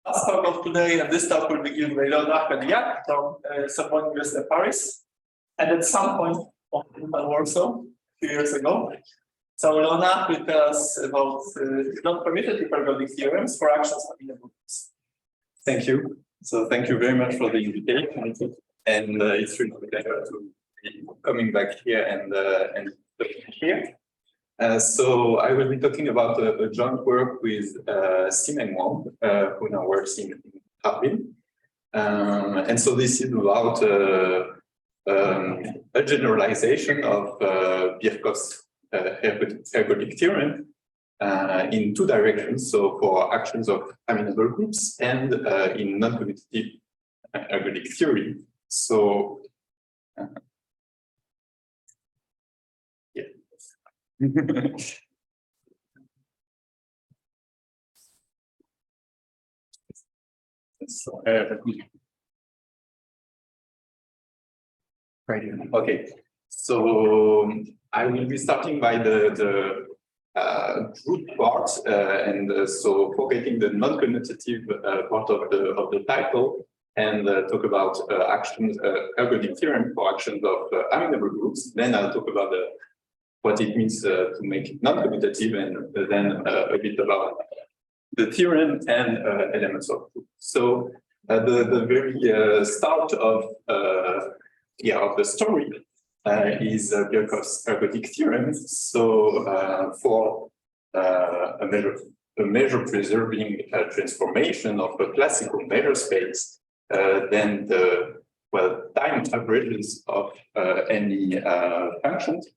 last talk of today, and this talk will be given by Léonard Cadilhac from Sorbonne Université Paris, and at some point of Warsaw, 2 years ago. So Léonard will tell us about non-commutative ergodic theorems for actions of amenable groups. Thank you. So thank you very much for the invitation, and it's really a pleasure to be coming back here and here. So I will be talking about a joint work with Simeng Wang, who now works in Harbin. And so this is about a generalization of Birkhoff's ergodic theorem in two directions. So for actions of amenable groups and in non-commutative ergodic theory. So so, okay, so I will be starting by the group part, and so forgetting the non-commutative part of the title, and talk about actions, ergodic theorem for actions of amenable groups. Then I'll talk about what it means to make it non-commutative, and then a bit about the theorem and elements of proof. So the very start of the story is Birkhoff's ergodic theorem. So for a measure preserving transformation of a classical measure space, then the time averages of any functions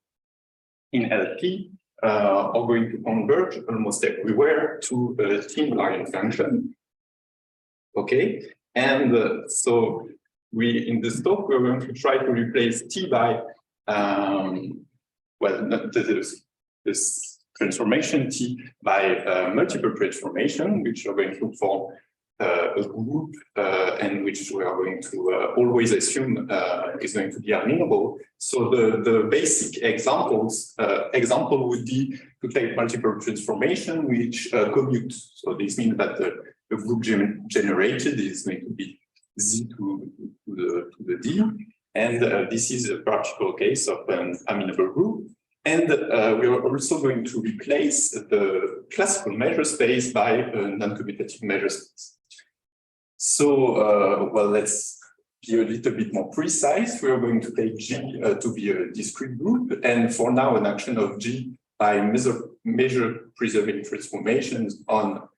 in LP are going to converge almost everywhere to a t-invariant function. Okay, and so in this talk we're going to try to replace t by this transformation t by multiple transformation, which are going to form a group and which we are going to always assume is going to be amenable. So the basic example would be to take multiple transformation which commute. So this means that the group generated is going to be Z to the D, and this is a particular case of an amenable group. And we are also going to replace the classical measure space by a non-commutative measure space. So, let's be a little bit more precise. We are going to take G to be a discrete group, and for now, an action of G by measure preserving transformations on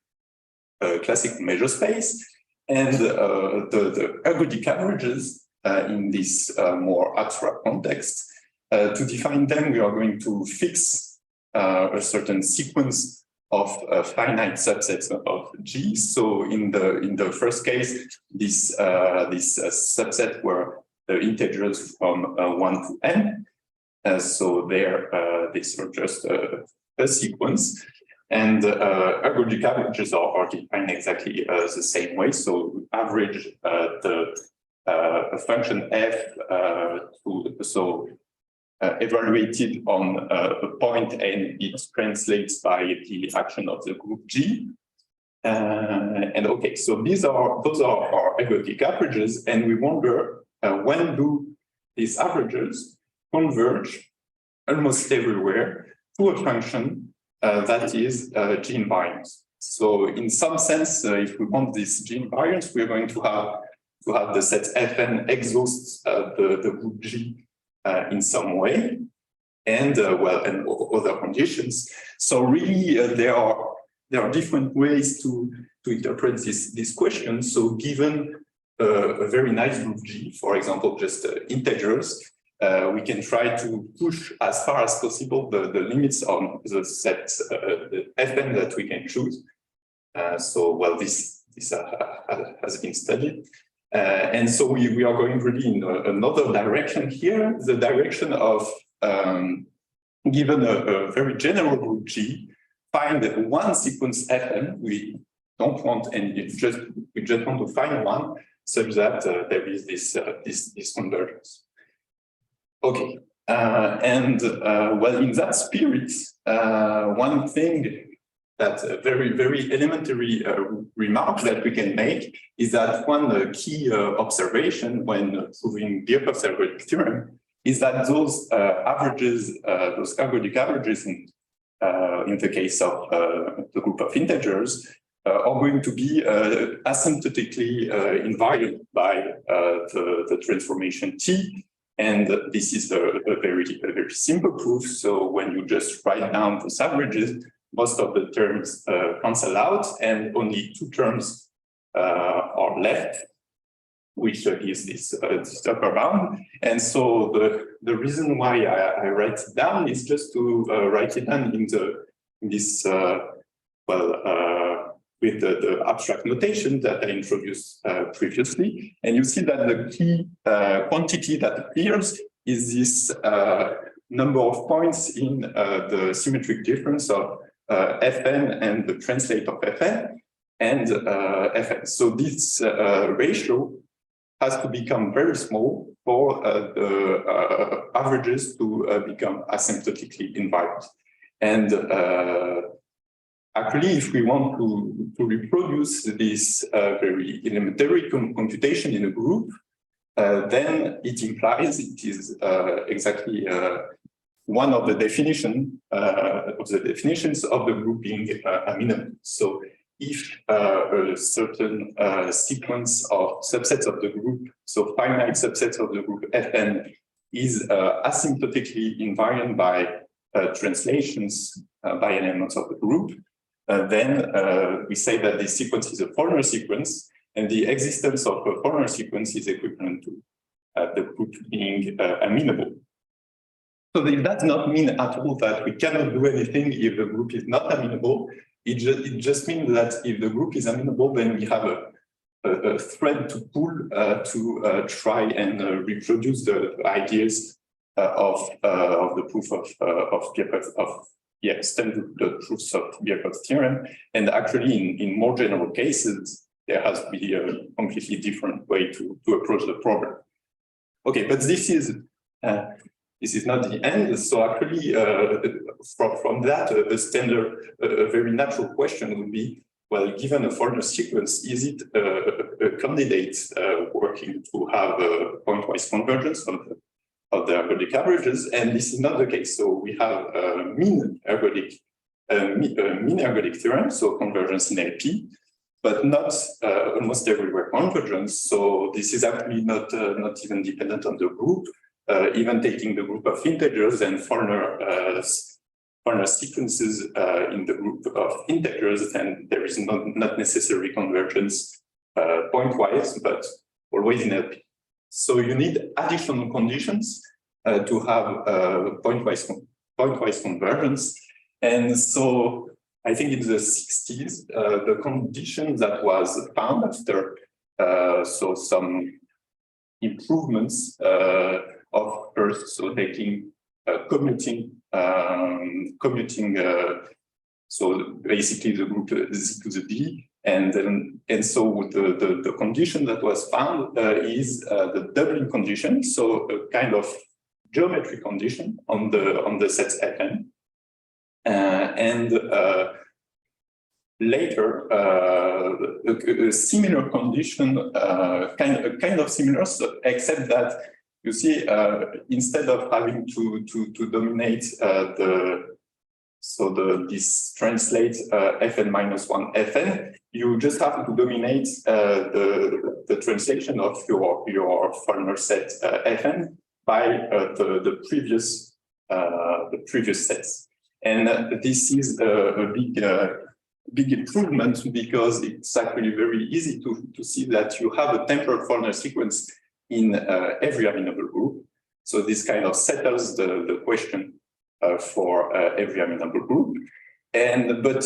a classical measure space, and the ergodic averages in this more abstract context. To define them, we are going to fix a certain sequence of finite subsets of G. So in the first case, this subset were the integers from 1 to n. So there, these are just a sequence, and ergodic averages are defined exactly the same way. So we average a function f evaluated on a point, and it translates by the action of the group G. And okay, so those are our ergodic averages, and we wonder when do these averages converge almost everywhere to a function that is G invariant. So in some sense, if we want this G invariance, we are going to have the set Fn exhausts the group G in some way, and and other conditions. So really, there are different ways to interpret this question. So given a very nice group G, for example, just integers, we can try to push as far as possible the limits on the set the Fn that we can choose. This has been studied. And so we are going really in another direction here, the direction of, given a very general group G, find one sequence Fn. We don't want any, we just want to find one such that there is this convergence. Okay, in that spirit, one thing that very elementary remark that we can make is that one key observation when proving Birkhoff's ergodic theorem is that those averages, those ergodic averages in the case of the group of integers, are going to be asymptotically invariant by the transformation T. And this is a very simple proof. So when you just write down those averages, most of the terms cancel out and only two terms are left, which is this upper bound. And so the reason why I write it down is just to write it down in this with the abstract notation that I introduced previously. And you see that the key quantity that appears is this number of points in the symmetric difference of Fn and the translate of Fn and Fn. So this ratio has to become very small for the averages to become asymptotically invariant. And actually, if we want to reproduce this very elementary computation in a group, then it implies it is exactly one of the definitions of the group being amenable. So if a certain sequence of subsets of the group, so finite subsets of the group Fn is asymptotically invariant by translations by elements of the group, then we say that this sequence is a Fourier sequence, and the existence of a Fourier sequence is equivalent to the group being amenable. So it does not mean at all that we cannot do anything if the group is not amenable. It just means that if the group is amenable, then we have a thread to pull to try and reproduce the ideas of the proof of Birkhoff, extend the proofs of Birkhoff's theorem. And actually, in more general cases, there has to be a completely different way to approach the problem. Okay, but this is not the end. So actually, from that, a standard, a very natural question would be, well, given a Fourier sequence, is it a candidate working to have a pointwise convergence of the ergodic averages? And this is not the case. So we have a mean ergodic theorem, so convergence in LP, but not almost everywhere convergence. So this is actually not even dependent on the group. Even taking the group of integers and Fourier sequences in the group of integers, then there is not necessary convergence pointwise, but always in LP. So you need additional conditions to have pointwise convergence. And so I think in the 60s, the condition that was found after so some improvements of first, so taking commuting, so basically the group Z to the D, and so the condition that was found is the doubling condition, so a kind of geometry condition on the sets Fn, and later a similar condition, kind of similar, so except that you see instead of having to dominate this translate Fn minus 1 Fn, you just have to dominate the translation of your Fourier set Fn by the previous sets. And this is a big improvement because it's actually very easy to see that you have a temporal Fourier sequence in every amenable group. So this kind of settles the question for every amenable group. But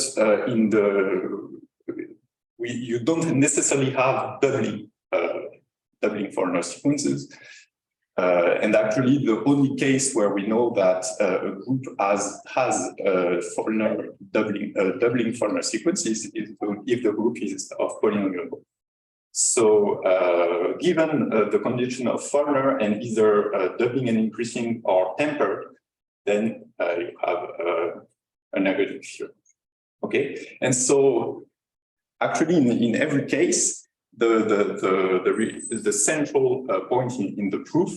you don't necessarily have doubling Fourier sequences. And actually, the only case where we know that a group has Fourier doubling Fourier sequences is if the group is of polynomial. So given the condition of Fourier and either doubling and increasing or tempered, then you have an ergodic theorem. Okay, and so actually in every case, the central point in the proof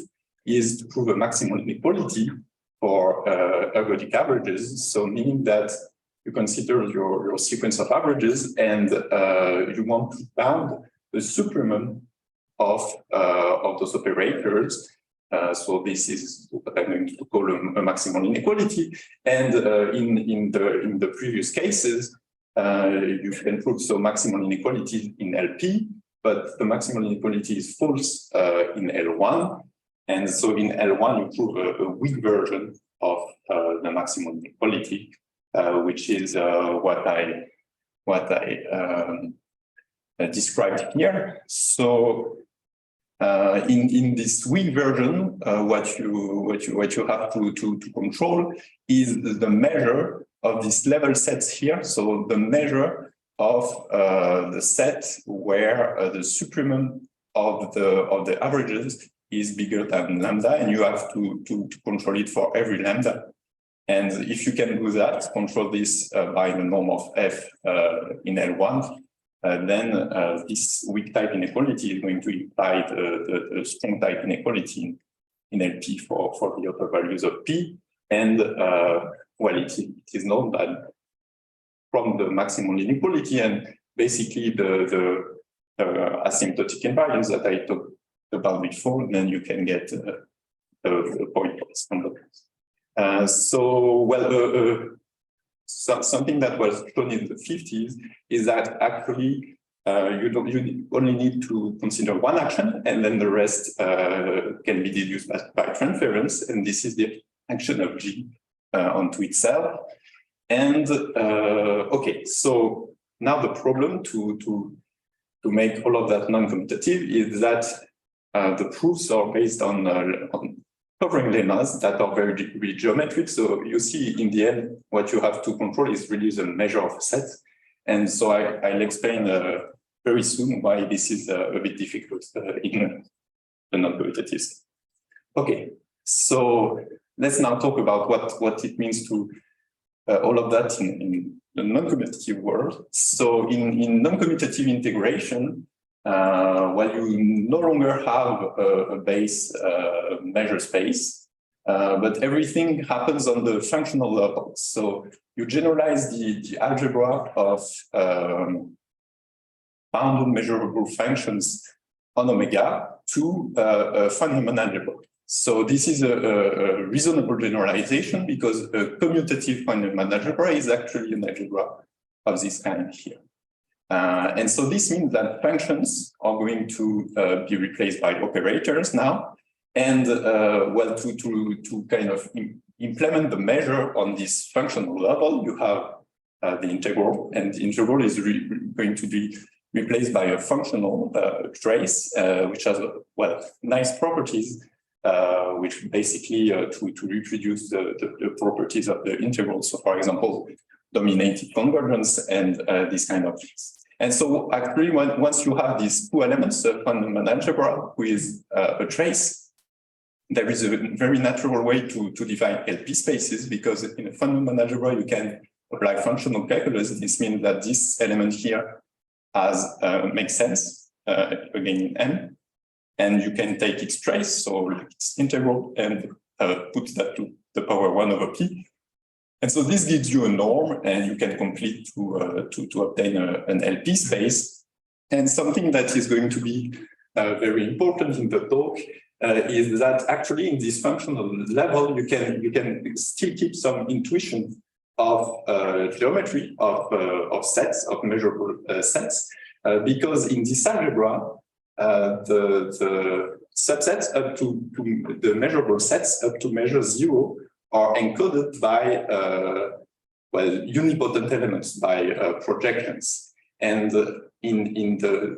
is to prove a maximal inequality for ergodic averages. So meaning that you consider your sequence of averages and you want to bound the supremum of those operators. So this is what I'm going to call a maximal inequality. And in the previous cases, you can prove so maximal inequality in LP, but the maximal inequality is false in L1. And so in L1, you prove a weak version of the maximal inequality, which is what I described here. So in this weak version, what you have to control is the measure of these level sets here. So the measure of the set where the supremum of the averages is bigger than lambda, and you have to control it for every lambda. And if you can do that, control this by the norm of f in L1, then this weak type inequality is going to imply the strong type inequality in LP for the other values of P. And well, it is known that from the maximal inequality and basically the asymptotic invariance that I talked about before, then you can get the pointwise convergence. So, well, something that was shown in the 50s is that actually you only need to consider one action, and then the rest can be deduced by transference, and this is the action of G onto itself. And okay, so now the problem to make all of that non-commutative is that the proofs are based on covering lemmas that are very geometric. So you see in the end, what you have to control is really the measure of a set. And so I'll explain very soon why this is a bit difficult in the non-commutative. Okay, so let's now talk about what it means to all of that in the non-commutative world. So in non-commutative integration, well, you no longer have a base measure space, but everything happens on the functional level. So you generalize the algebra of bounded measurable functions on omega to a Feynman algebra. So this is a reasonable generalization because a commutative Feynman algebra is actually an algebra of this kind here. And so this means that functions are going to be replaced by operators now. And well, to kind of implement the measure on this functional level, you have the integral, and the integral is going to be replaced by a functional trace, which has, well, nice properties, which basically to reproduce the properties of the integral. So for example, dominated convergence and this kind of things. And so actually, once you have these two elements, a Feynman algebra with a trace, there is a very natural way to define LP spaces, because in a Feynman algebra, you can apply functional calculus. This means that this element here makes sense, again in M, and you can take its trace, so its integral, and put that to the power 1 over P. And so this gives you a norm, and you can complete to obtain an LP space. And something that is going to be very important in the talk is that actually in this functional level, you can still keep some intuition of geometry of sets, of measurable sets, because in this algebra, the subsets up to the measurable sets up to measure 0 are encoded by well, unipotent elements, by projections. And in the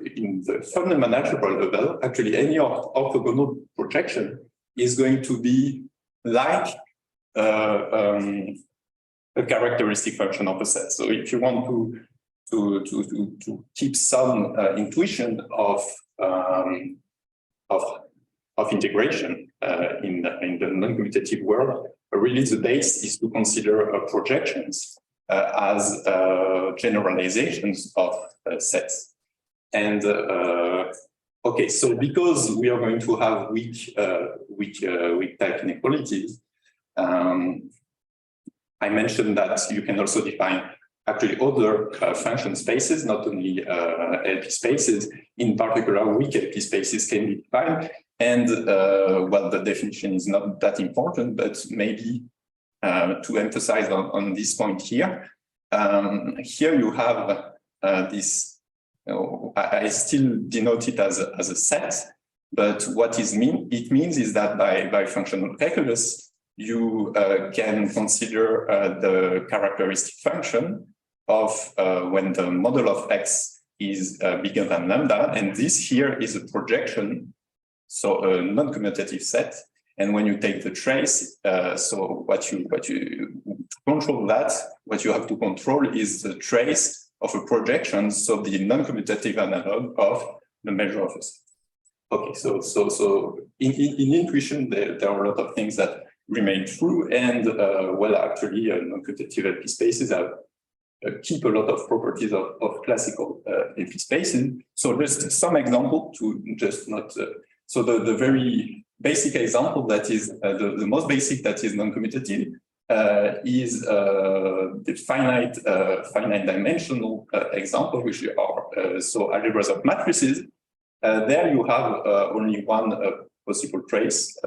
Feynman algebra level, actually any orthogonal projection is going to be like a characteristic function of a set. So if you want to keep some intuition of integration in the non-commutative world, really the base is to consider projections as generalizations of sets. And okay, so because we are going to have weak type inequalities, I mentioned that you can also define actually other function spaces, not only LP spaces. In particular, weak LP spaces can be defined. And well, the definition is not that important, but maybe to emphasize on this point here, here you have this, I still denote it as a set, but what it means is that by functional calculus, you can consider the characteristic function of when the model of X is bigger than lambda, and this here is a projection, so a non-commutative set. And when you take the trace, so what you control that, what you have to control is the trace of a projection, so the non-commutative analog of the measure of a set. Okay, so in intuition, there are a lot of things that remain true, and well, actually, non-commutative LP spaces have keep a lot of properties of classical LP spaces. So just some example to just not. So the very basic example that is the most basic that is non-commutative is the finite dimensional example, which are so algebras of matrices. There you have only one possible trace.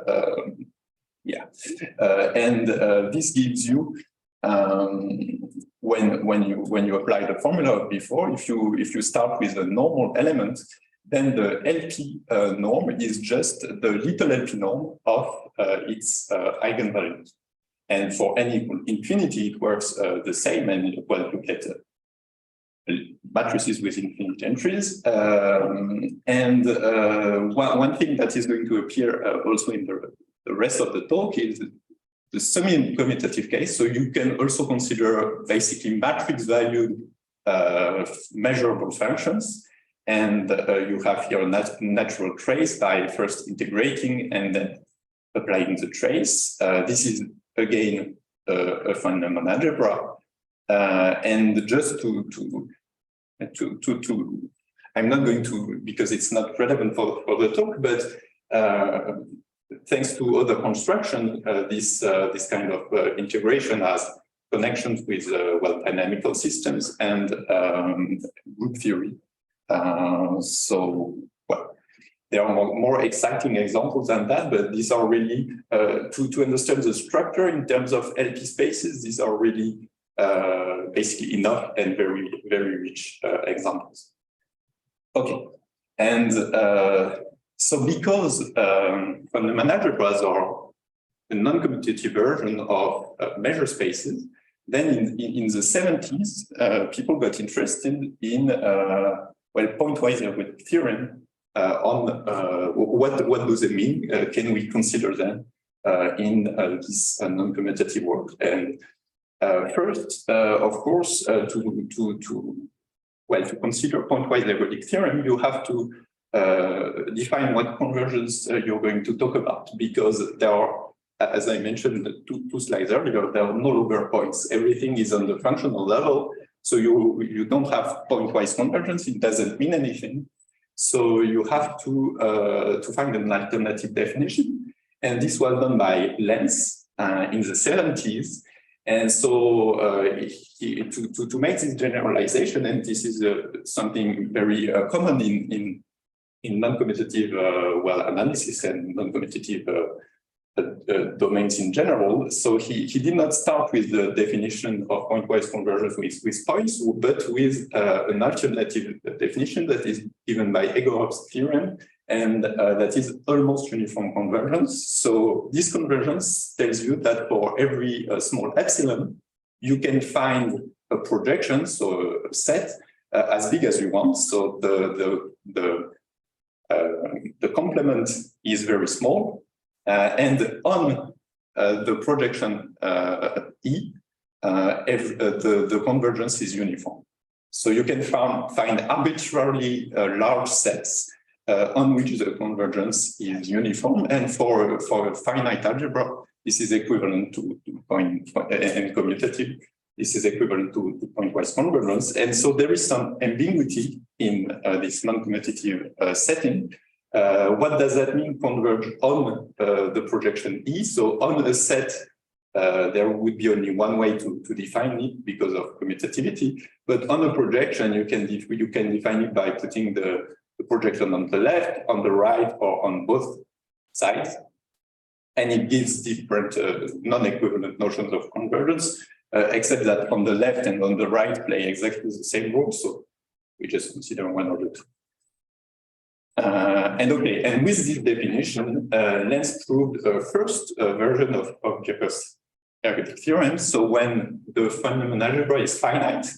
And this gives you when you apply the formula of before, if you start with a normal element, then the LP norm is just the little LP norm of its eigenvalues. And for n equal infinity, it works the same, and well, you get matrices with infinite entries. And one thing that is going to appear also in the rest of the talk is the semi-commutative case. So you can also consider basically matrix valued measurable functions. And you have here a natural trace by first integrating and then applying the trace. This is again a Feynman algebra. And just to I'm not going to, because it's not relevant for the talk, but thanks to other construction, this kind of integration has connections with well, dynamical systems and group theory. So, well, there are more exciting examples than that, but these are really, to understand the structure in terms of LP spaces, these are really basically enough and very, very rich examples. Okay, and so because Feynman algebras are a non-commutative version of measure spaces, then in the 70s, people got interested in well, pointwise ergodic theorem on what does it mean? Can we consider them in this non-commutative work? And first, of course, to consider pointwise ergodic theorem, you have to define what convergence you're going to talk about, because there are, as I mentioned two slides earlier, there are no longer points. Everything is on the functional level. So you don't have pointwise convergence. It doesn't mean anything. So you have to find an alternative definition. And this was done by Lenz in the 70s. And so to make this generalization, and this is something very common in non-commutative well, analysis and non-commutative domains in general. So he did not start with the definition of pointwise convergence with points, but with an alternative definition that is given by Birkhoff's theorem, and that is almost uniform convergence. So this convergence tells you that for every small epsilon, you can find a projection, so a set as big as you want. So the complement is very small. And on the projection E, the convergence is uniform. So you can find arbitrarily large sets on which the convergence is uniform. And for a finite algebra, this is equivalent to point and commutative. this is equivalent to pointwise convergence. And so there is some ambiguity in this non-commutative setting. What does that mean, converge on the projection E? So on a set, there would be only one way to define it because of commutativity. But on a projection, you can define it by putting the projection on the left, on the right, or on both sides. And it gives different non-equivalent notions of convergence, except that on the left and on the right play exactly the same role. So we just consider one or the two. And with this definition, Lenz proved a first version of Birkhoff's ergodic theorem. So when the fundamental algebra is finite,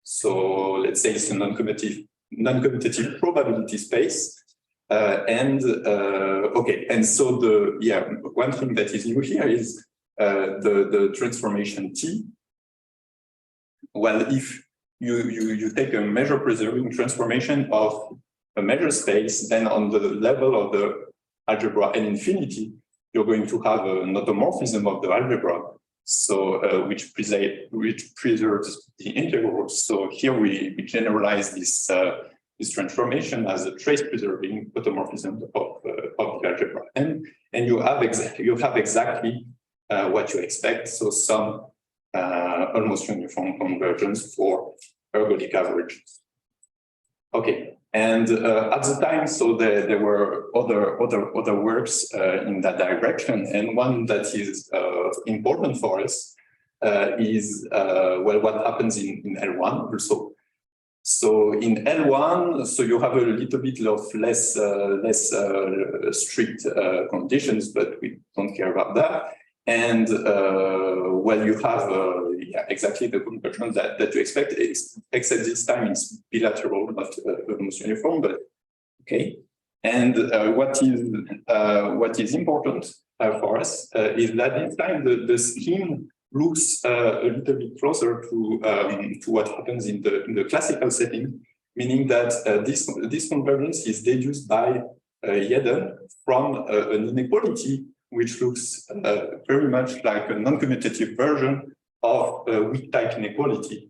so let's say it's a non-commutative probability space. And so one thing that is new here is the transformation T. Well, if you take a measure preserving transformation of a measure space, then on the level of the algebra N infinity, you're going to have an automorphism of the algebra, so which preserves the integrals. So here we generalize this transformation as a trace-preserving automorphism of the algebra, and you have exactly what you expect. So some almost uniform convergence for ergodic averages. Okay, and at the time, so there were other works in that direction, and one that is important for us is what happens in L1 also. So in L1, so you have a little bit of less strict conditions, but we don't care about that. And you have exactly the convergence that you expect, except this time it's bilateral, not almost uniform, but okay. And what is important for us is that this time the scheme looks a little bit closer to what happens in the classical setting, meaning that this convergence is deduced by Jeden from an inequality which looks very much like a non-commutative version of a weak type inequality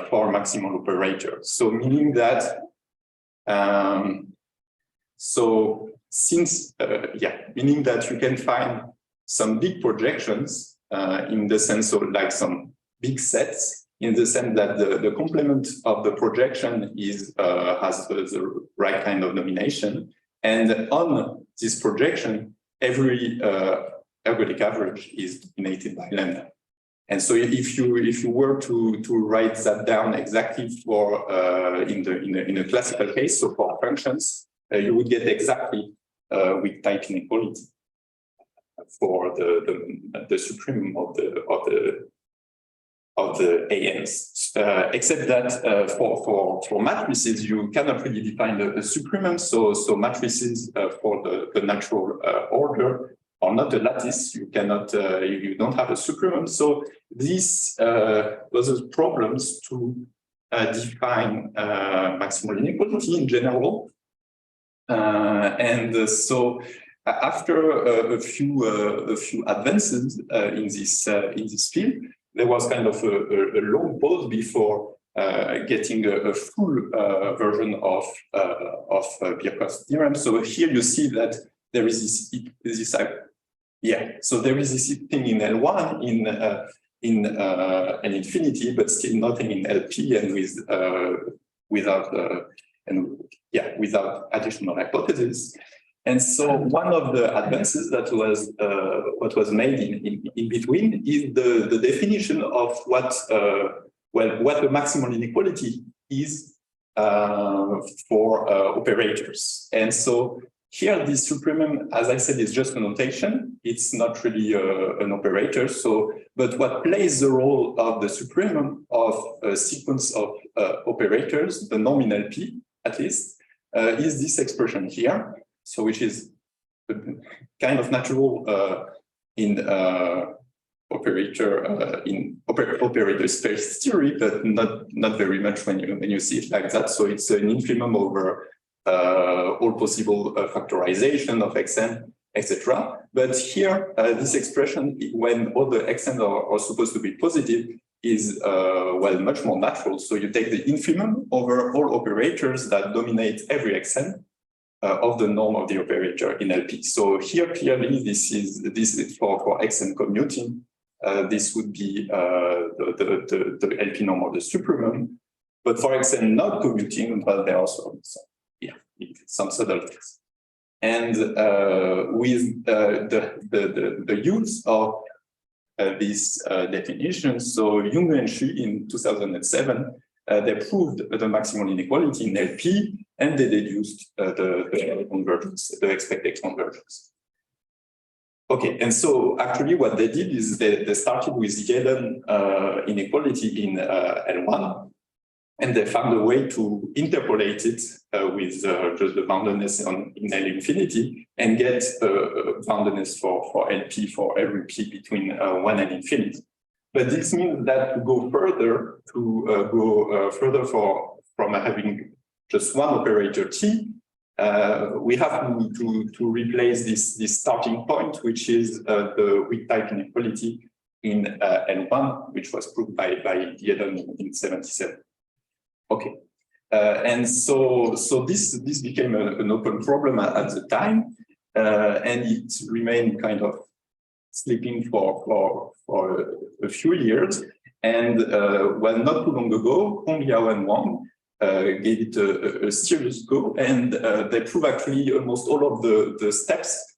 for maximal operators. So meaning that meaning that you can find some big projections in the sense of like some big sets, in the sense that the complement of the projection is has the right kind of domination, and on this projection every ergodic average is dominated by lambda. And so if you were to write that down exactly for in a classical case, so for functions, you would get exactly weak type inequality for the supremum of the ANs, except that for matrices you cannot really define a supremum. So matrices for the natural order are not a lattice. You cannot you don't have a supremum. So this causes problems to define maximal inequality in general, and so after a few advances in this field, there was kind of a long pause before getting a full version of Birkhoff's theorem. So here you see that there is this so there is this thing in L1 in an infinity, but still nothing in LP, and without additional hypotheses. And so one of the advances that was what was made in between is the definition of what the maximal inequality is for operators. And so here this supremum, as I said, is just a notation. It's not really an operator. So, but what plays the role of the supremum of a sequence of operators, the nominal P at least, is this expression here. So which is kind of natural in operator space theory, but not very much when you see it like that. So it's an infimum over all possible factorization of xn, etc. But here, this expression, when all the xn are supposed to be positive, is, well, much more natural. So you take the infimum over all operators that dominate every xn of the norm of the operator in LP. So here, clearly, this is for xn commuting. This would be the LP norm of the supremum. But for xn not commuting, well, there are some subtleties. And with the use of this definition, so Jung and Xu in 2007, they proved the maximal inequality in LP, and they deduced the convergence, the expected convergence. Okay, and so actually what they did is they started with Dyadic inequality in L1, and they found a way to interpolate it with just the boundedness in L infinity and get boundedness for LP for every P between 1 and infinity. But this means that to go further, from having just one operator T, we have to replace this starting point, which is the weak type inequality in L1, which was proved by Dyadic in 77. Okay, and so this became an open problem at the time, and it remained kind of sleeping for a few years. And well, not too long ago, Hong, Yao, and Wang gave it a serious go, and they proved actually almost all of the steps.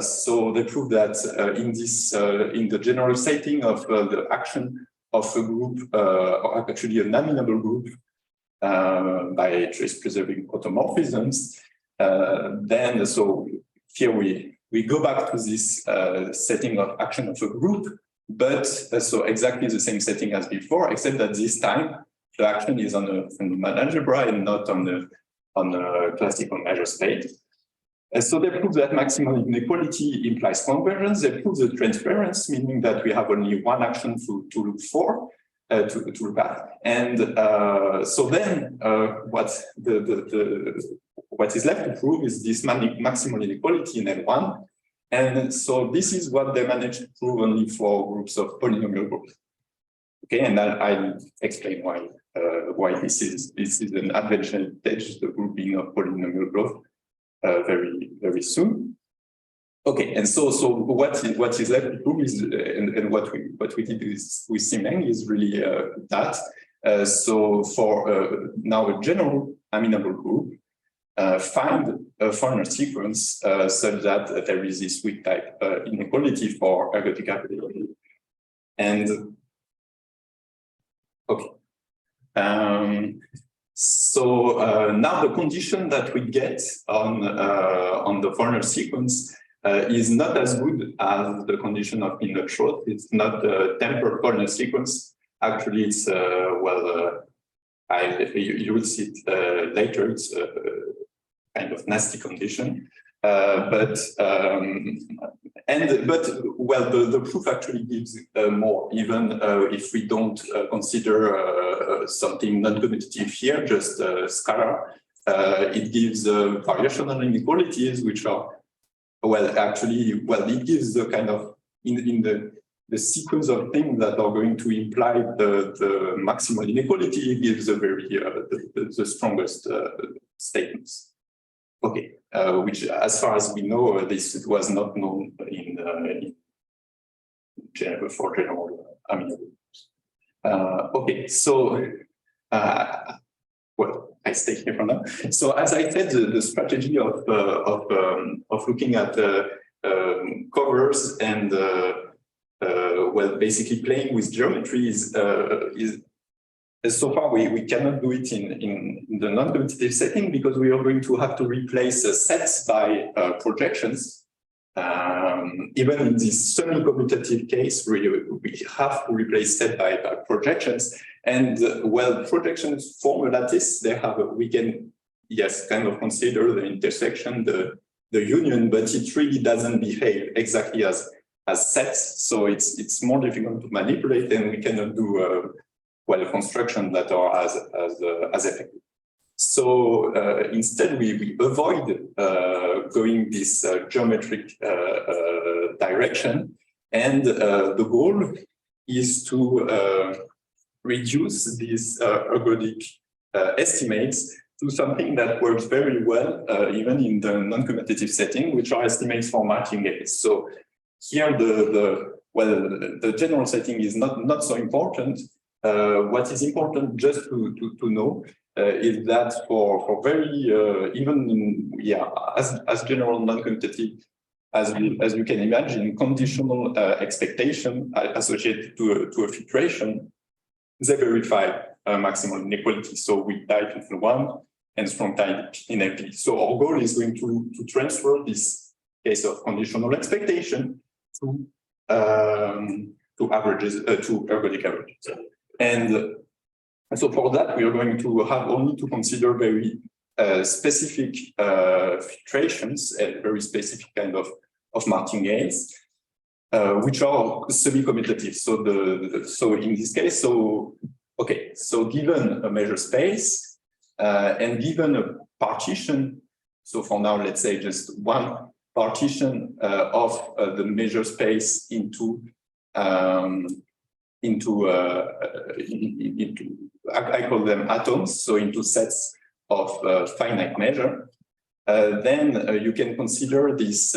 So they proved that in the general setting of the action of a group, or actually an amenable group, by trace preserving automorphisms, then so here we go back to this setting of action of a group, but so exactly the same setting as before, except that this time the action is on a fundamental algebra and not on the classical measure space. And so they prove that maximal inequality implies convergence. They prove the transference, meaning that we have only one action to look for. To look at, and so then what is left to prove is this maximal inequality in L1, and so this is what they managed to prove only for groups of polynomial groups. Okay, and I'll explain why this is an advantage, the grouping of polynomial group very soon. Okay, and so what is left to prove is, and what we did with Simeng is really that. So for now a general amenable group, find a Fourier sequence such that there is this weak type inequality for ergodic ability. And okay, so now the condition that we get on the Fourier sequence is not as good as the condition of inner short. It's not a tempered Fourier sequence. Actually, it's well, you will see it later. It's a kind of nasty condition, but well, the proof actually gives more, even if we don't consider something non-commutative here, just scalar. It gives variational inequalities, which are well, actually, well, it gives the kind of in the sequence of things that are going to imply the maximal inequality. It gives a very the strongest statements. Okay, which, as far as we know, this was not known in Geneva for general amenable. Okay, so well, I stay here for now. So as I said, the strategy of looking at covers and well, basically playing with geometry is so far we cannot do it in the non-commutative setting, because we are going to have to replace sets by projections. Even in this semi-commutative case, we have to replace set by projections. And well, projections form a lattice. They have we can, yes, kind of consider the intersection, the union, but it really doesn't behave exactly as sets. So it's more difficult to manipulate, and we cannot do well constructions that are as effective. So instead, we avoid going this geometric direction, and the goal is to reduce these ergodic estimates to something that works very well, even in the non-commutative setting, which are estimates for martingale. So here, the general setting is not so important. What is important just to know is that for very as general non-commutative as you can imagine, conditional expectation associated to a filtration, they verify maximal inequality. So weak type in L1 and strong type in LP. So our goal is going to transfer this case of conditional expectation to averages, to ergodic averages. And so for that, we are going to have only to consider very specific filtrations and very specific kind of martingales, which are semi-commutative. So so in this case, so given a measure space and given a partition, so for now, let's say just one partition of the measure space into I call them atoms, so into sets of finite measure, then you can consider this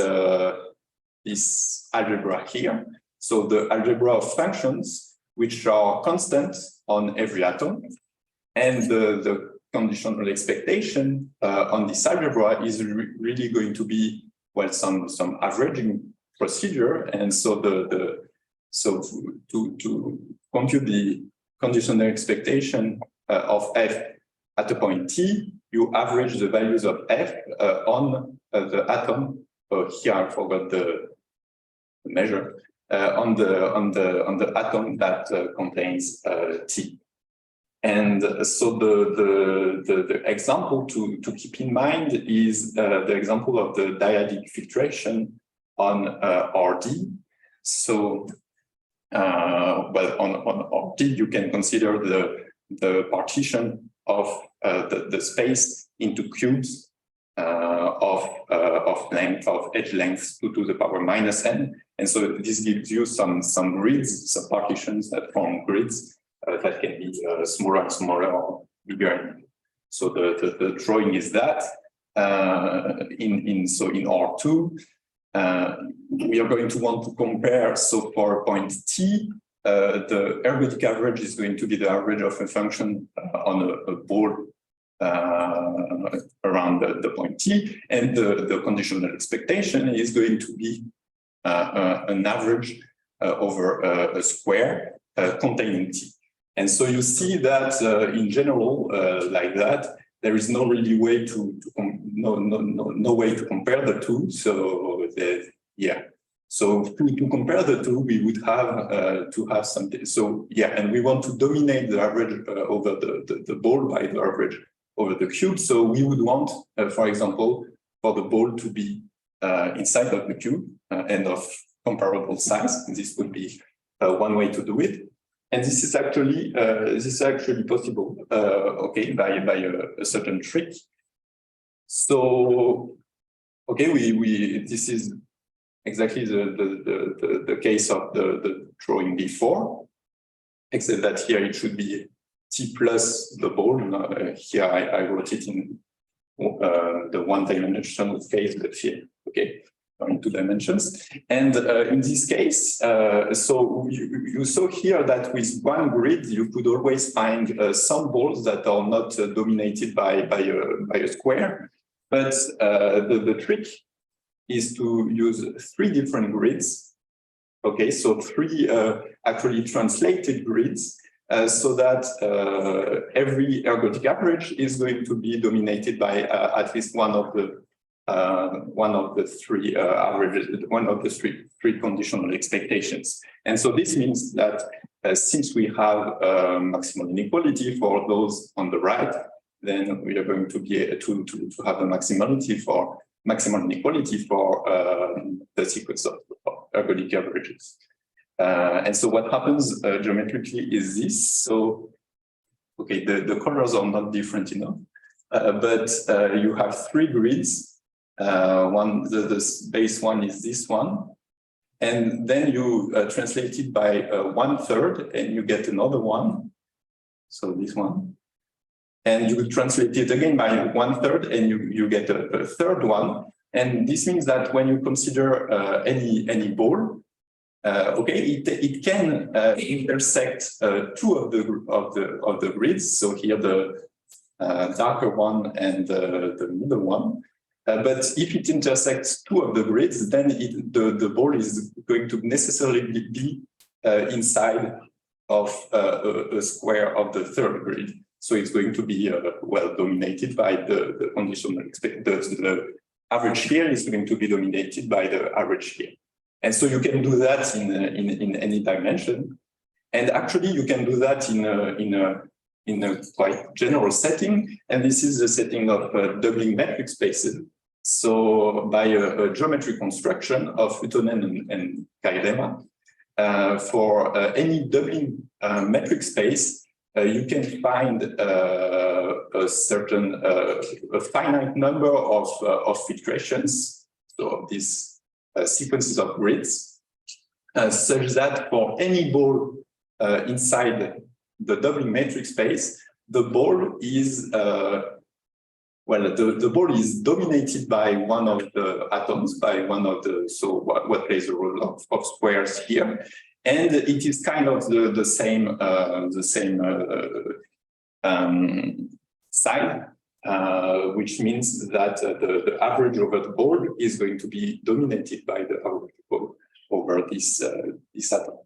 algebra here. So the algebra of functions which are constant on every atom, and the conditional expectation on this algebra is really going to be, well, some averaging procedure. And so so to compute the conditional expectation of f at a point t, you average the values of f on the atom. Here I forgot the measure on the atom that contains t. And so the example to keep in mind is the example of the dyadic filtration on RD. So well, on RD you can consider the partition of the space into cubes of length, of edge length to the power minus n. And so this gives you some grids, some partitions that form grids that can be smaller and smaller or bigger. So the drawing is that in R2 we are going to want to compare. So for point t, the ergodic average is going to be the average of a function on a ball around the point t, and the conditional expectation is going to be an average over a square containing t. And so you see that in general, like that, there is no really way no way to compare the two. So so to compare the two, we would have to have something. So and we want to dominate the average over the ball by the average over the cube. So we would want, for example, for the ball to be inside of the cube and of comparable size. This would be one way to do it. And this is actually possible, okay, by a certain trick. So, okay, this is exactly the case of the drawing before, except that here it should be t plus the ball. Here I wrote it in the one-dimensional case, but here, okay, in 2 dimensions. And in this case, so you saw here that with one grid, you could always find some balls that are not dominated by a square. But the trick is to use 3 different grids. Okay, so 3 actually translated grids, so that every ergodic average is going to be dominated by at least one of the 3 averages, one of the three conditional expectations. And so this means that since we have maximal inequality for those on the right, then we are going to be to have a maximal inequality for the sequence of ergodic averages. And so what happens geometrically is this. So, okay, the colors are not different enough, but you have 3 grids. The base one is this one, and then you translate it by 1/3, and you get another one, so this one. And you translate it again by 1/3, and you get a third one. And this means that when you consider any ball, it can intersect two of the grids. So here the darker one and the middle one. But if it intersects two of the grids, then the ball is going to necessarily be inside of a square of the third grid. So it's going to be well dominated by the conditional the average here is going to be dominated by the average here. And so you can do that in any dimension. And actually you can do that in a quite general setting. And this is the setting of doubling metric spaces. So by a geometric construction of Utonen and Cadilhac, for any doubling metric space, you can find a certain a finite number of filtrations, so these sequences of grids, such that for any ball inside the doubling metric space, the ball is the ball is dominated by one of the atoms, by one of the, so what plays the role of squares here. And it is kind of the same side, which means that the average over the ball is going to be dominated by the average ball over this atom.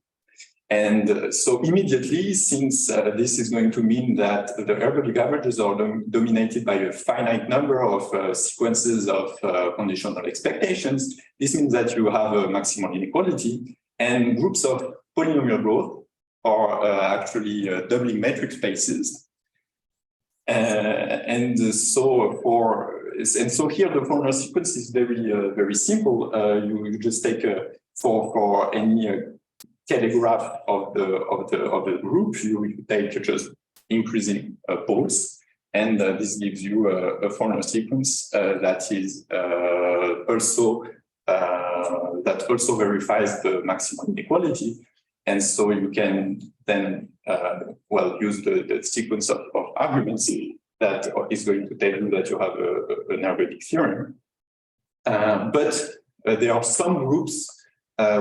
And so immediately, since this is going to mean that the ergodic averages are dominated by a finite number of sequences of conditional expectations, this means that you have a maximal inequality, and groups of polynomial growth are actually doubling metric spaces. And so here the formula sequence is very simple. You just take for any telegraph of the group, you take just increasing poles, and this gives you a formula sequence that is also verifies the maximal inequality. And so you can then use the sequence of arguments that is going to tell you that you have an ergodic theorem. But there are some groups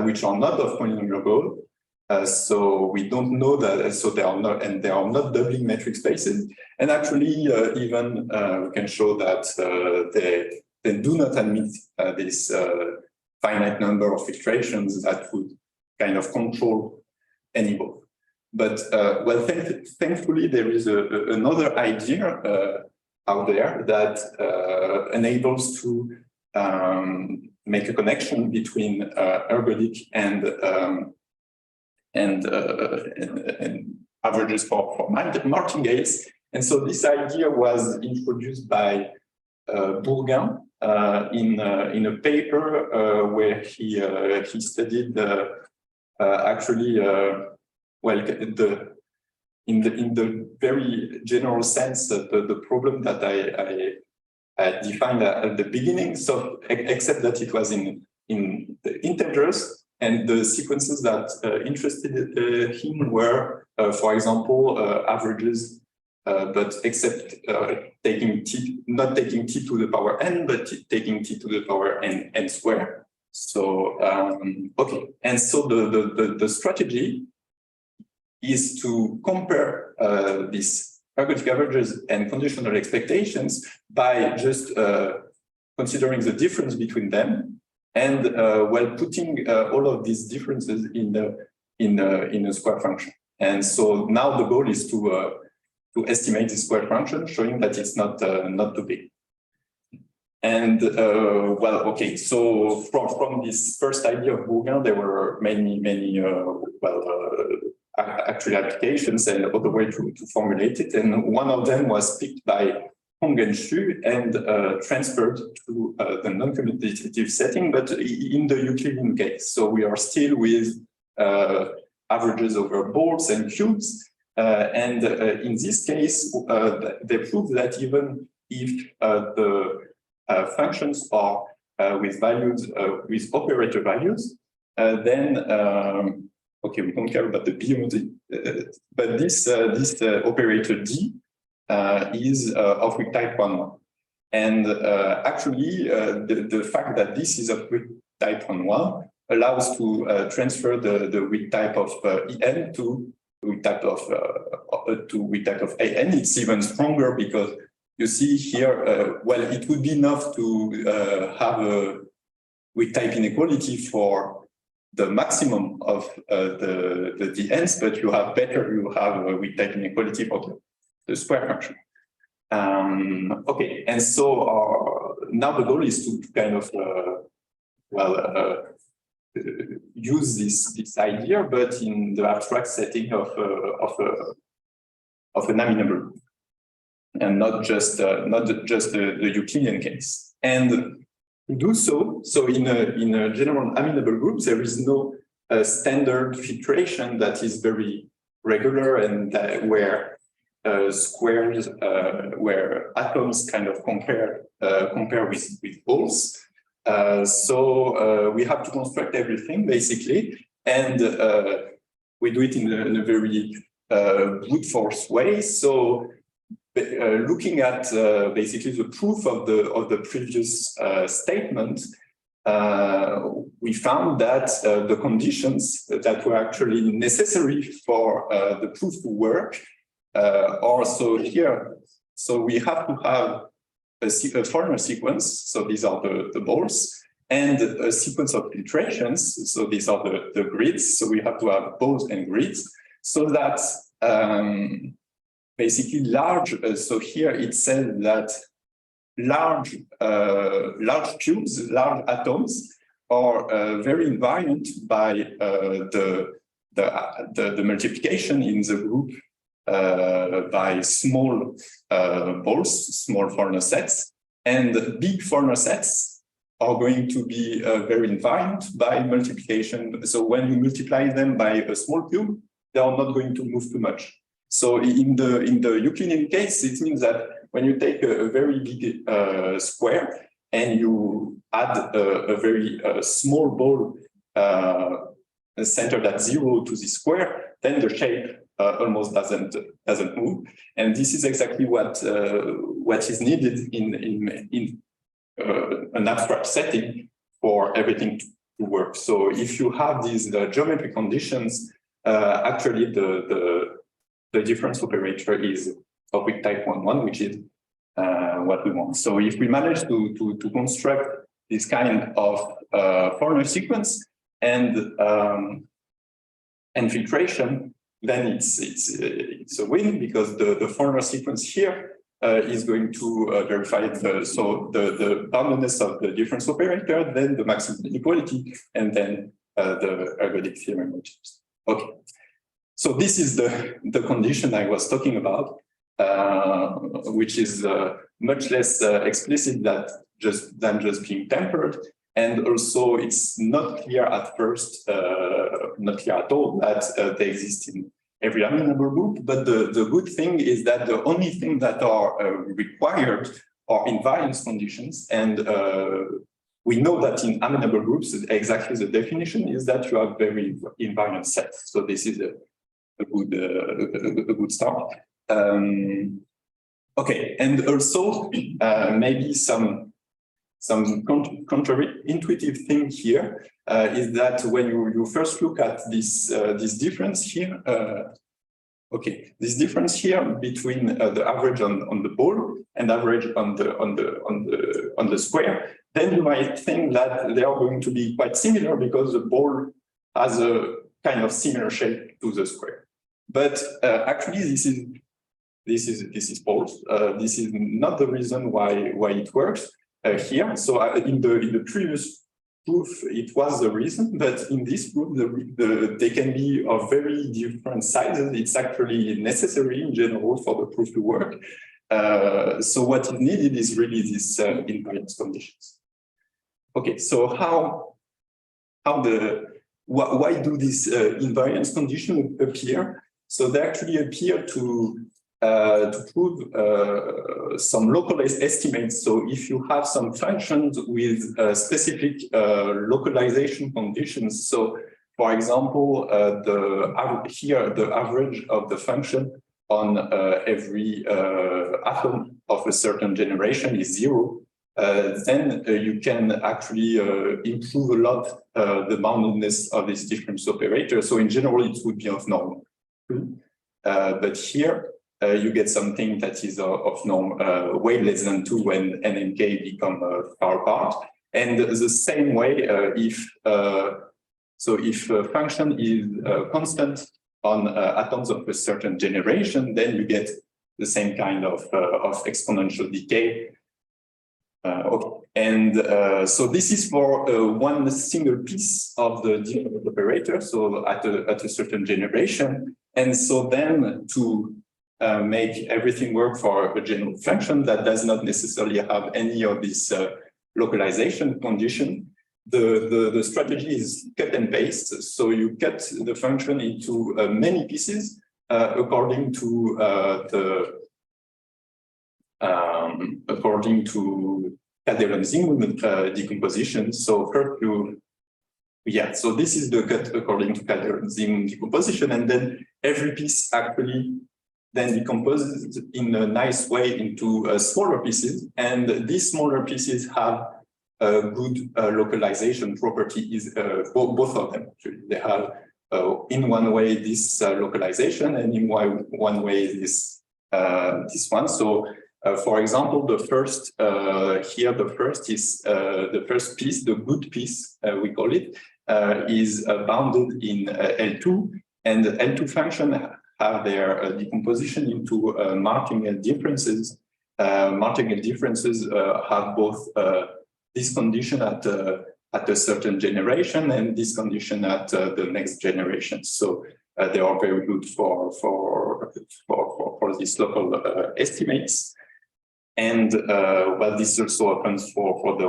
which are not of polynomial growth, so we don't know that. So they are not doubling metric spaces. And actually, even we can show that they do not admit this finite number of filtrations that would kind of control any ball. But thankfully, there is another idea out there that enables to make a connection between ergodic and averages for martingales. And so this idea was introduced by Bourgain in a paper where he studied actually in the very general sense the problem that I defined at the beginning. So except that it was in the integers, and the sequences that interested him were, for example, averages, but except not taking t to the power n, but taking t to the power n square. So okay, and so the strategy is to compare these ergodic averages and conditional expectations by just considering the difference between them, and putting all of these differences in a square function. And so now the goal is to estimate the square function, showing that it's not too big. And okay, so from this first idea of Bourgain, there were many actual applications and other ways to formulate it. And one of them was picked by Hong and Xu and transferred to the non-commutative setting, but in the Euclidean case. So we are still with averages over balls and cubes. And in this case, they prove that even if the functions are with values, with operator values, then Okay, we don't care about the B or D, but this operator D is of weak type 1-1. And actually, the fact that this is of weak type 1-1 allows to transfer the weak type of En to weak type of An. It's even stronger because you see here, well, it would be enough to have a weak type inequality for the maximum of the dns, but you have a weak type inequality for the square function. Okay, and so now the goal is to kind of use this idea, but in the abstract setting of an amenable group, and not just the Euclidean case. And to do so, in a general amenable group, there is no standard filtration that is very regular and where squares, where atoms kind of compare with balls. So we have to construct everything basically, and we do it in a very brute force way. So looking at basically the proof of the previous statement, we found that the conditions that were actually necessary for the proof to work are also here. So we have to have a Fourier sequence, so these are the balls, and a sequence of filtrations, so these are the grids. So we have to have balls and grids, so that basically large, so here it says that large cubes, large atoms are very invariant by the multiplication in the group by small balls, small Fourier sets, and big Fourier sets are going to be very invariant by multiplication. So when you multiply them by a small cube, they are not going to move too much. So in the Euclidean case, it means that when you take a very big square and you add a very small ball centered at 0 to the square, then the shape almost doesn't move, and this is exactly what is needed in an abstract setting for everything to work. So if you have these geometric conditions, actually the difference operator is of weak type 1-1, which is what we want. So if we manage to construct this kind of Fourier sequence and filtration, then it's a win, because the Fourier sequence here is going to verify the boundedness of the difference operator, then the maximal inequality, and then the ergodic theorem. Okay, so this is the condition I was talking about, which is much less explicit than just being tempered. And also, it's not clear at first, not clear at all, that they exist in every amenable group. But the good thing is that the only thing that are required are invariance conditions. And we know that in amenable groups, exactly the definition is that you have very invariant sets. So this is a good start. Okay, and also maybe some counterintuitive thing here is that when you first look at this difference here, okay, this difference here between the average on the ball and average on the square, then you might think that they are going to be quite similar because the ball has a kind of similar shape to the square. But actually, this is false. This is not the reason why it works. Here, so in the previous proof, it was the reason, but in this proof, they can be of very different sizes. It's actually necessary in general for the proof to work. So what is needed is really these invariance conditions. Okay, so why do these invariance conditions appear? So they actually appear to prove some localized estimates. So if you have some functions with specific localization conditions, so for example, the average of the function on every atom of a certain generation is 0, then you can actually improve a lot the boundedness of this difference operator. So in general, it would be of norm 2. But here, you get something that is of norm way less than 2 when n and k become far apart. And the same way, if a function is constant on atoms of a certain generation, then you get the same kind of exponential decay. Okay. And so this is for one single piece of the difference operator, so at a certain generation. And so then to make everything work for a general function that does not necessarily have any of this localization condition, the strategy is cut and paste. So you cut the function into many pieces according to Calderon-Zygmund decomposition. So first so this is the cut according to Calderon-Zygmund decomposition, and then every piece actually then decomposes in a nice way into smaller pieces, and these smaller pieces have a good localization property. Is both of them actually. They have in one way this localization, and in one way this one. So for example, the first here, the first is the first piece, the good piece we call it, is bounded in L2, and the L2 function have their decomposition into Martingale differences. Martingale differences have both this condition at a certain generation and this condition at the next generation. So they are very good for these local estimates. And well, this also happens for the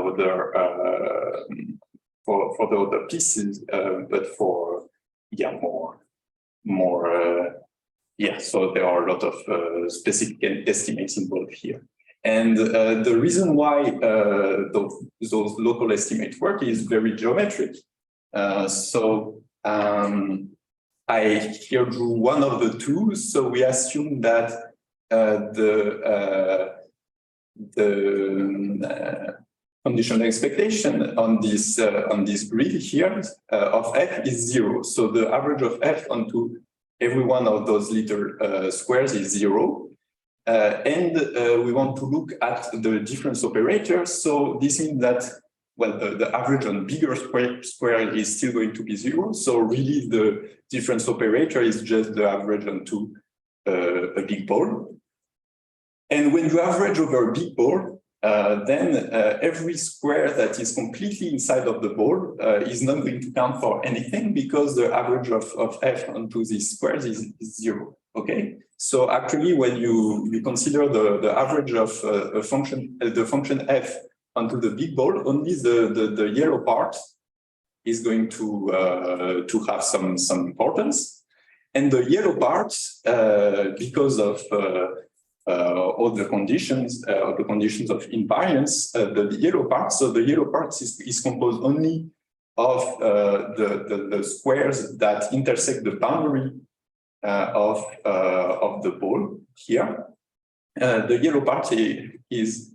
other pieces, but for so there are a lot of specific estimates involved here. And the reason why those local estimates work is very geometric. I here drew one of the two. So we assume that the conditional expectation on this grid here of f is 0. So the average of f onto every one of those little squares is 0. And we want to look at the difference operator. So this means that, well, the average on bigger square is still going to be 0. So really the difference operator is just the average onto a big ball. And when you average over a big ball, then every square that is completely inside of the ball is not going to count for anything because the average of f onto these squares is 0. Okay, so actually, when you consider the average of a function, the function f onto the big ball, only the yellow part is going to have some importance, and the yellow part, because of all the conditions of invariance, the yellow part. So the yellow part is composed only of the squares that intersect the boundary of the ball here. The yellow part is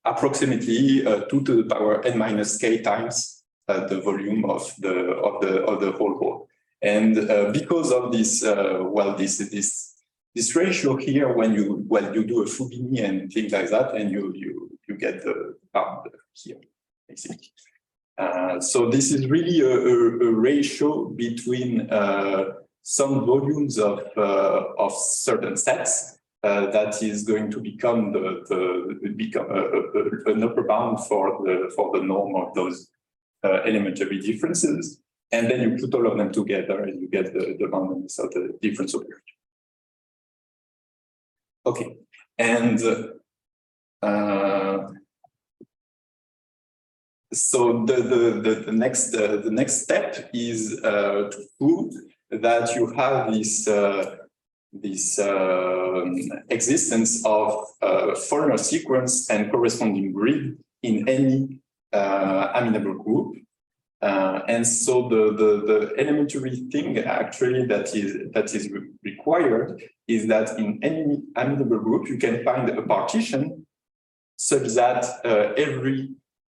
approximately 2 to the power n minus k times the volume of the whole ball. And because of this, this ratio here, when you do a Fubini and things like that, and you get the bound here, basically. So this is really a ratio between some volumes of certain sets that is going to become an upper bound for the norm of those elementary differences, and then you put all of them together and you get the boundedness of the difference operator. Okay, and so the next step is to prove that you have this existence of Fourier sequence and corresponding grid in any amenable group. And so the elementary thing actually that is required is that in any amenable group you can find a partition such that every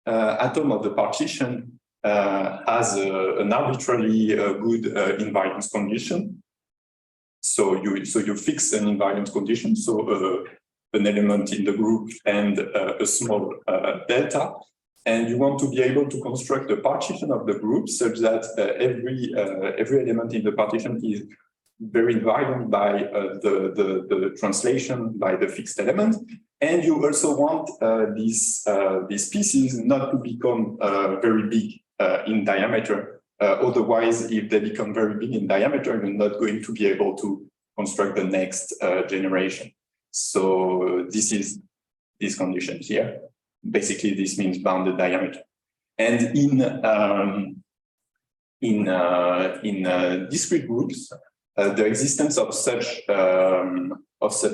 atom of the partition has an arbitrarily good invariance condition. So you fix an invariance condition, so an element in the group and a small delta. And you want to be able to construct a partition of the group such that every element in the partition is very invariant by the translation by the fixed element. And you also want these pieces not to become very big in diameter. Otherwise, if they become very big in diameter, you're not going to be able to construct the next generation. So this is these conditions here. Basically, this means bounded diameter. And in discrete groups, the existence of such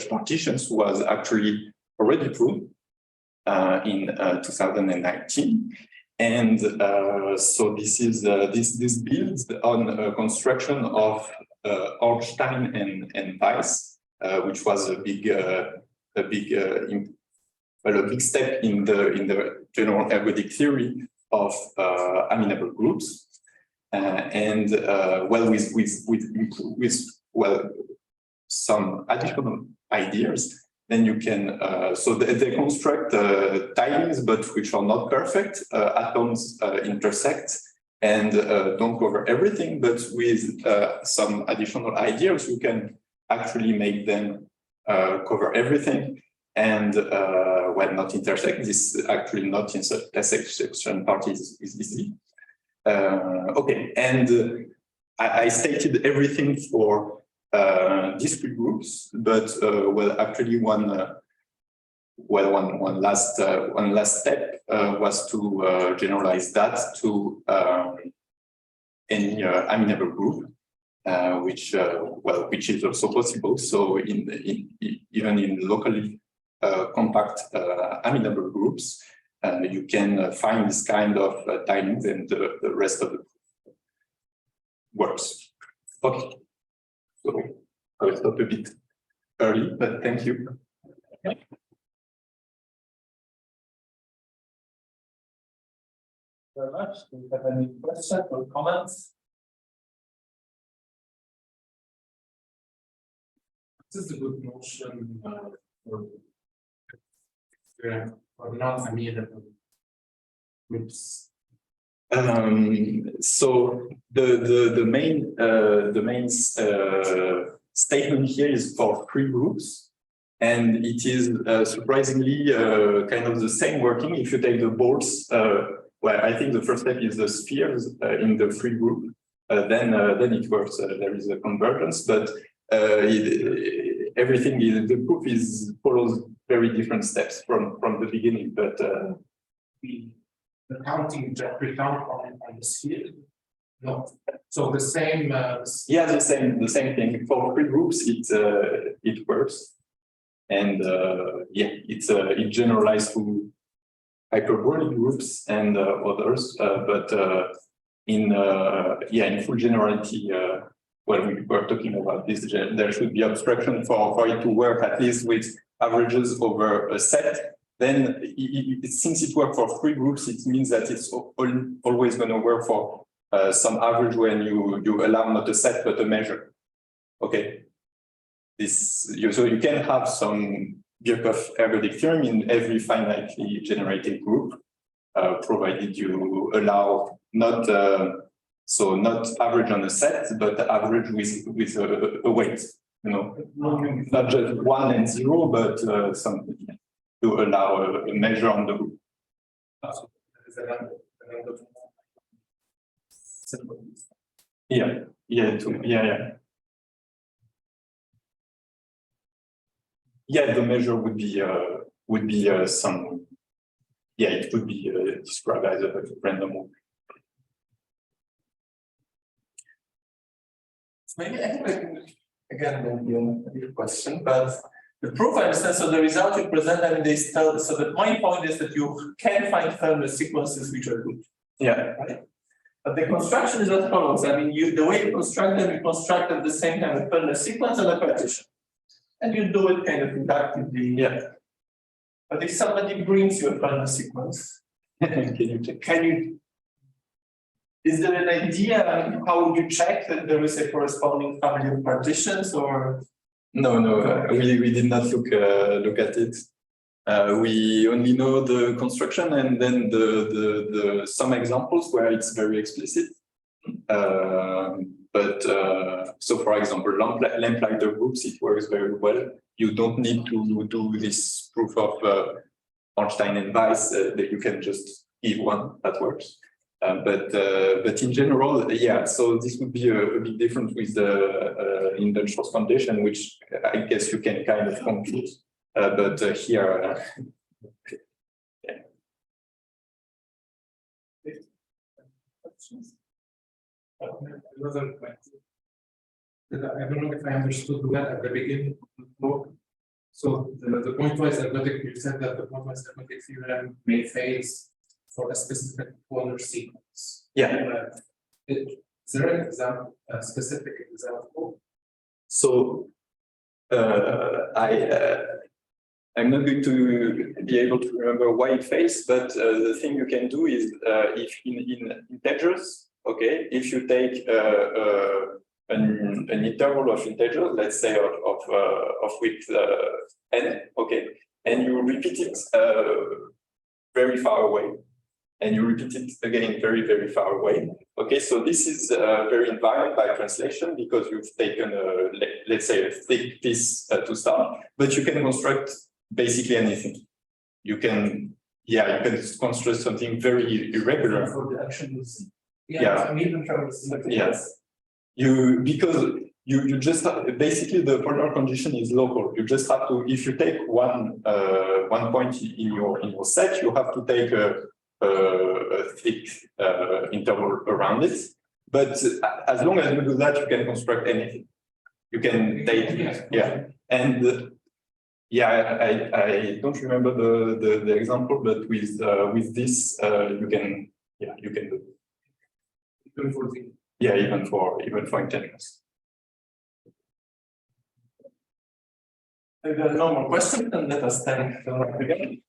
partitions was actually already proved in 2019. And so this builds on a construction of Ornstein and Weiss, which was a big step in the general ergodic theory of amenable groups, with some additional ideas. Then you can so they construct tilings, but which are not perfect. Atoms intersect and don't cover everything, but with some additional ideas, you can actually make them cover everything. And when not intersect, this actually not intersection part is easy. Okay, and I stated everything for discrete groups, but actually one last step was to generalize that to any amenable group, which is also possible. So even in locally compact amenable groups, you can find this kind of tilings, and the rest of it works. Okay. So I will stop a bit early, but thank you. Very much. Do you have any questions or comments? This is a good notion for non-amenable groups. So the main statement here is for free groups, and it is surprisingly kind of the same working if you take the balls. Well, I think the first step is the spheres in the free group. Then it works. There is a convergence, but everything is the proof follows very different steps from the beginning. But the counting that we count on the sphere. No, so the same. Yeah, the same thing for free groups. It works, and yeah, it generalized to hyperbolic groups and others. But in full generality, when we were talking about this, there should be abstraction for it to work at least with averages over a set. Then, since it works for free groups, it means that it's always going to work for some average when you allow not a set but a measure. Okay, so you can have some Birkhoff ergodic theorem in every finitely generated group, provided you allow not average on a set, but average with a weight. You know, not just 1 and 0, but something to allow a measure on the group. Yeah. Yeah, the measure would be some. Yeah, it could be described as a random walk. Maybe I think again maybe a question, but the proof I understand. So the result you present, I mean, they tell. So the main point is that you can find Fermi sequences which are good. Yeah. Right. But the construction is as follows. I mean, the way you construct them, you construct at the same time a Further sequence and a partition. And you do it kind of inductively. Yeah. But if somebody brings you a Further sequence, Can you check? is there an idea how would you check that there is a corresponding family of partitions, or? No, we did not look at it. We only know the construction and then the some examples where it's very explicit. So for example, lamp-lighter groups, it works very well. You don't need to do this proof of Einstein and Weiss that you can just give one that works. But in general, yeah. So this would be a bit different with the industrial foundation, which I guess you can kind of compute. But here, yeah. Another question. I don't know if I understood well at the beginning of the talk. So the pointwise ergodic, you said that the pointwise ergodic theorem may phase for a specific corner sequence. Yeah. Is there an example, a specific example? So I'm not going to be able to remember why it fails, but the thing you can do is if in integers, okay, if you take an interval of integers, let's say of width n, okay, and you repeat it very far away, and you repeat it again very, very far away. Okay, so this is very invariant by translation because you've taken, let's say, a thick piece to start, but you can construct basically anything. You can, yeah, you can construct something very irregular. For the action, Yeah. Yes. Because you just have, basically the polar condition is local. You just have to, if you take one point in your set, you have to take a thick interval around it. But as long as you do that, you can construct anything. You can take, yeah, and yeah, I don't remember the example, but with this you can, yeah, you can do. Even for the even for integers. If there are no more questions, then let us thank again.